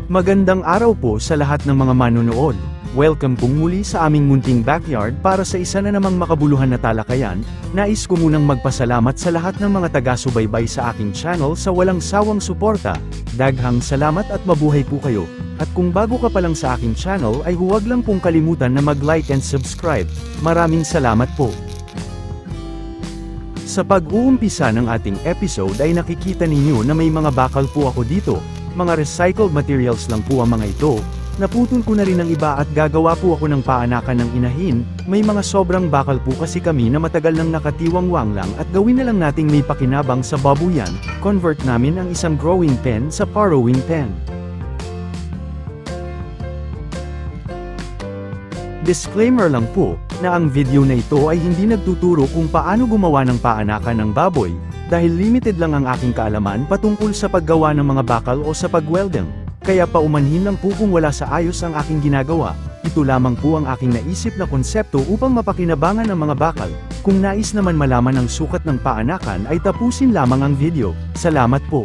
Magandang araw po sa lahat ng mga manonood. Welcome pong muli sa aming munting backyard para sa isa na namang makabuluhan na talakayan. Nais ko munang magpasalamat sa lahat ng mga taga-subaybay sa aking channel sa walang sawang suporta. Daghang salamat at mabuhay po kayo. At kung bago ka pa lang sa aking channel ay huwag lang pong kalimutan na mag-like and subscribe. Maraming salamat po. Sa pag-uumpisa ng ating episode ay nakikita ninyo na may mga bakal po ako dito. Mga recycled materials lang po ang mga ito. Naputol ko na rin ang iba at gagawa po ako ng paanakan ng inahin. May mga sobrang bakal po kasi kami na matagal nang nakatiwangwang lang at gawin na lang nating may pakinabang sa babuyan. Convert namin ang isang growing pen sa farrowing pen. Disclaimer lang po, na ang video na ito ay hindi nagtuturo kung paano gumawa ng paanakan ng baboy, dahil limited lang ang aking kaalaman patungkol sa paggawa ng mga bakal o sa pagwelding. Kaya paumanhin lang po kung wala sa ayos ang aking ginagawa, ito lamang po ang aking naisip na konsepto upang mapakinabangan ang mga bakal. Kung nais naman malaman ang sukat ng paanakan ay tapusin lamang ang video. Salamat po.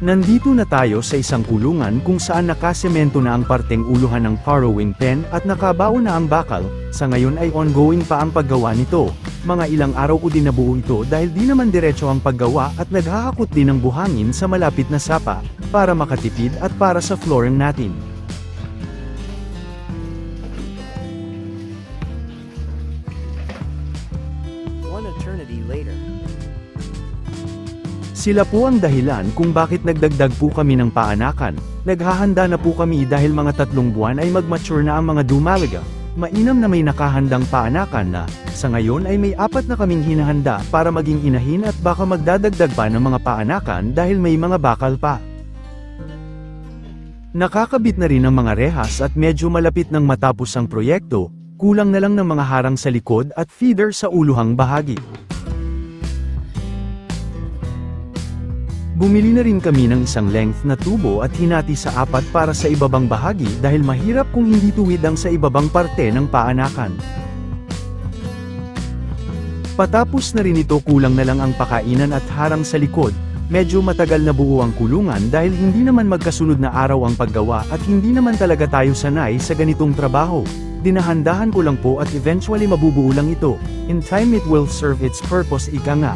Nandito na tayo sa isang kulungan kung saan nakasemento na ang parteng uluhan ng farrowing pen at nakabaon na ang bakal. Sa ngayon ay ongoing pa ang paggawa nito. Mga ilang araw ko din nabuo ito dahil di naman diretso ang paggawa at naghahakot din ng buhangin sa malapit na sapa, para makatipid at para sa flooring natin. One eternity later. Sila po ang dahilan kung bakit nagdagdag po kami ng paanakan. Naghahanda na po kami dahil mga 3 buwan ay mag-mature na ang mga dumalaga. Mainam na may nakahandang paanakan na, sa ngayon ay may 4 na kaming hinahanda para maging inahin at baka magdadagdag pa ng mga paanakan dahil may mga bakal pa. Nakakabit na rin ang mga rehas at medyo malapit nang matapos ang proyekto, kulang na lang ng mga harang sa likod at feeder sa uluhang bahagi. Bumili na rin kami ng isang length na tubo at hinati sa 4 para sa ibabang bahagi dahil mahirap kung hindi tuwid ang sa ibabang parte ng paanakan. Patapos na rin ito, kulang na lang ang pakainan at harang sa likod. Medyo matagal na buo ang kulungan dahil hindi naman magkasunod na araw ang paggawa at hindi naman talaga tayo sanay sa ganitong trabaho. Dinahandahan ko lang po at eventually mabubuo lang ito. In time it will serve its purpose, ika nga.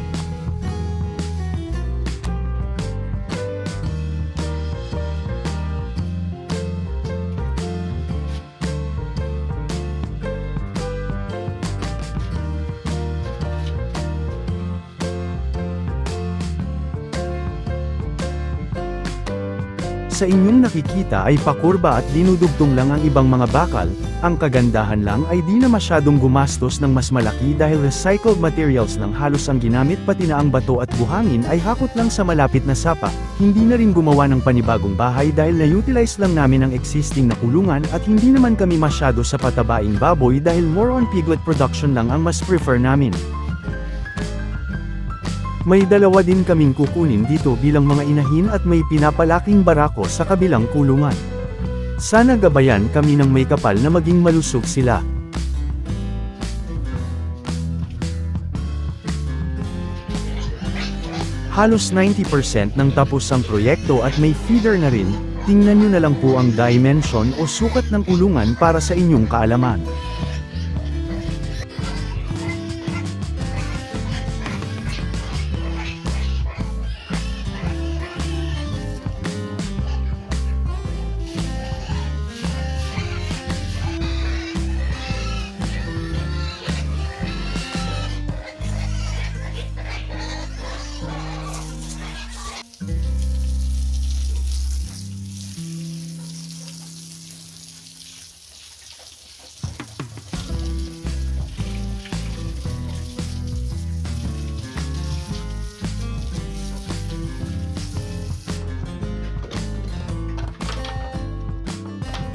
Sa inyong nakikita ay pakurba at dinudugtong lang ang ibang mga bakal, ang kagandahan lang ay di na masyadong gumastos ng mas malaki dahil recycled materials lang halos ang ginamit, pati na ang bato at buhangin ay hakot lang sa malapit na sapa. Hindi na rin gumawa ng panibagong bahay dahil na-utilize lang namin ang existing na kulungan at hindi naman kami masyado sa patabaing baboy dahil more on piglet production lang ang mas prefer namin. May 2 din kaming kukunin dito bilang mga inahin at may pinapalaking barako sa kabilang kulungan. Sana gabayan kami ng may kapal na maging malusog sila. Halos 90% ng tapos ang proyekto at may feeder na rin. Tingnan nyo na lang po ang dimension o sukat ng kulungan para sa inyong kaalaman.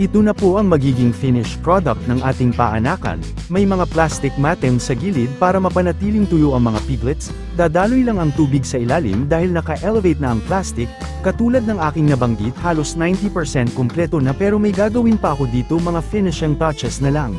Ito na po ang magiging finished product ng ating paanakan. May mga plastic matting sa gilid para mapanatiling tuyo ang mga piglets. Dadaloy lang ang tubig sa ilalim dahil naka-elevate na ang plastic. Katulad ng aking nabanggit, halos 90% kumpleto na, pero may gagawin pa ako dito, mga finishing touches na lang.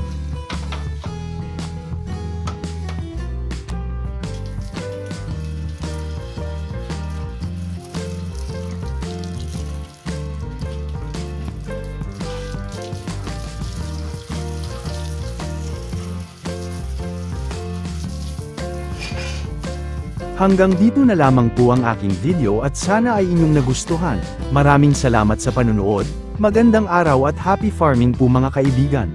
Hanggang dito na lamang po ang aking video at sana ay inyong nagustuhan. Maraming salamat sa panunood, magandang araw at happy farming po mga kaibigan.